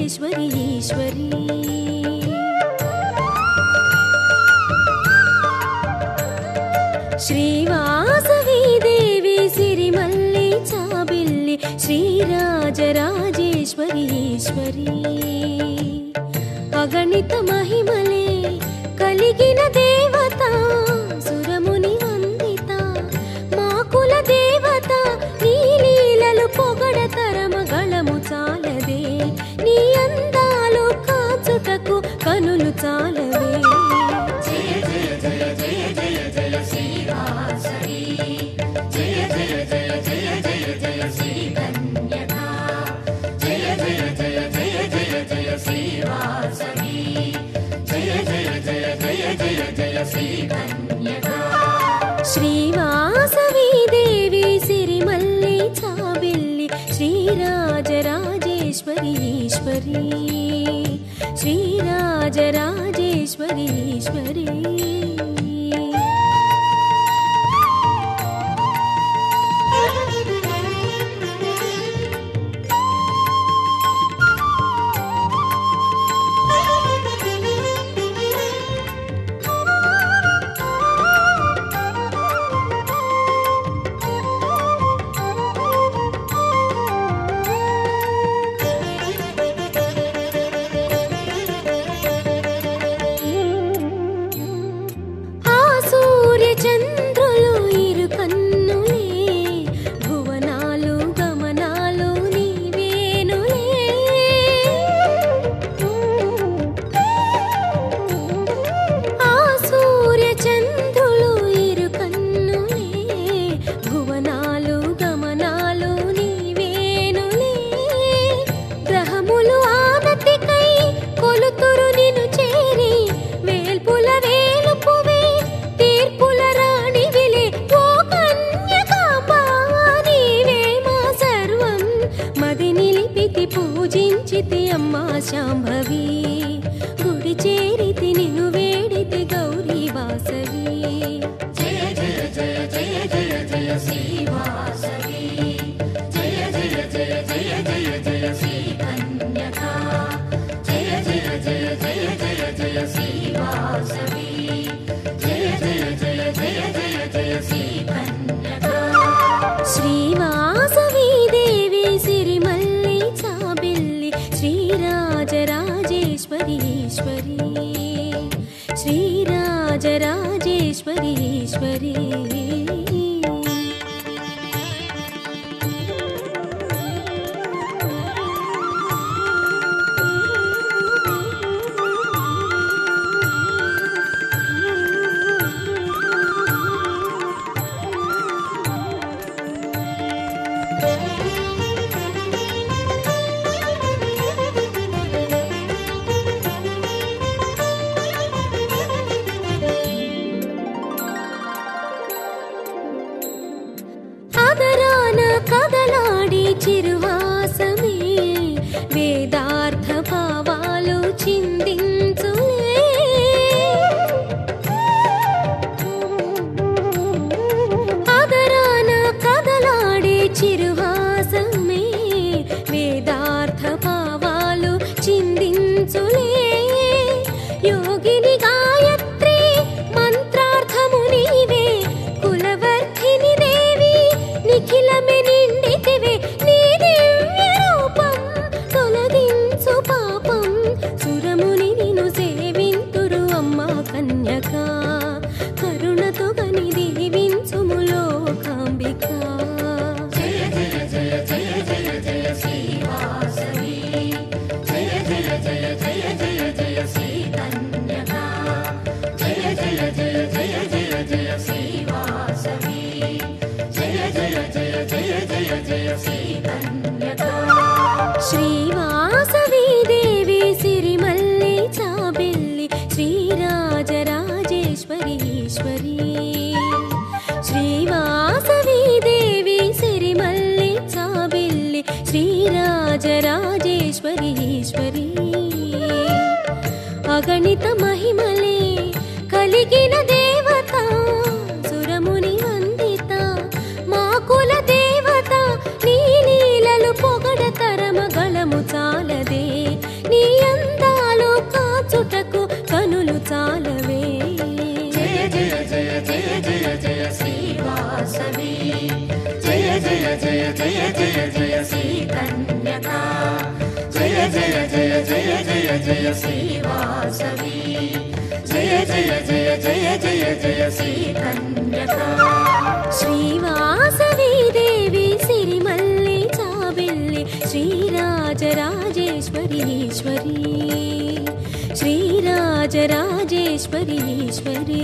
రాజేశ్వరి ఈశ్వరి శ్రీవాసవి దేవి సిరిమల్లి చాబిల్లి శ్రీరాజరాజేశ్వరి ఈశ్వరి అగణిత మహిమలే కలిగిన దేవత సురముని వందిత మాకుల దేవత నీ లీలలు పొగడతరమ గళము చాలదే నీ అందాలు కాచుటకు కనులు చాలవే జయ జయ జయ జయ జయ జయ శ్రీవాసవి జయ జయ జయ జయ జయ జయ శ్రీ కన్యకా జయ జయ జయ జయ జయ జయ శ్రీవాసవి జయ జయ జయ జయ జయ జయ శ్రీ కన్యకా శ్రీవాసవి దేవి సిరిమల్లి చాబిల్లి శ్రీరాజరాజేశ్వరి ఈశ్వరి శ్రీరాజరాజేశ్వరి ఈశ్వరి చంద్రులు ఇరు కన్నులే భువనాలు గమనాలు నీవేనులే ఆ సూర్య చంద్రులు ఇరు కన్నులే భువనాలు గమనాలు నీవేనులే గ్రహములు ఆనతికై కొలుతురు నిన్ను చేరి వేల్పుల వేలుపువే తీర్పుల రాణివిలే ఓ కన్యకాంబా నీవే మా సర్వం మది నిలిపితి పూజించితి అమ్మా శాంభవి గుడి చేరితి నిన్ను వేడితి గౌరీ వాసవి జయ జయ జయ జయ జయ జయ శ్రీవాసవి జయ జయ జయ జయ జయ జయ శ్రీ కన్యకా జయ జయ జయ జయ జయ జయ శ్రీవాసవి జయ జయ జయ జయ జయ జయ శ్రీ కన్యకా శ్రీవాసవి దేవి సిరిమల్లి చాబిల్లి శ్రీరాజరాజేశ్వరి ఈశ్వరి జయ జయ జయ శ్రీ కన్యకా జయ జయ జయ జయ జయ జయ శ్రీవాసవి జయ జయ జయ జయ జయ జయ శ్రీ కన్యకా శ్రీవాసవి దేవి సిరిమల్లి చాబెల్లి శ్రీరాజరాజేశ్వరి ఈశ్వరి శ్రీరాజరాజేశ్వరి ఈశ్వరి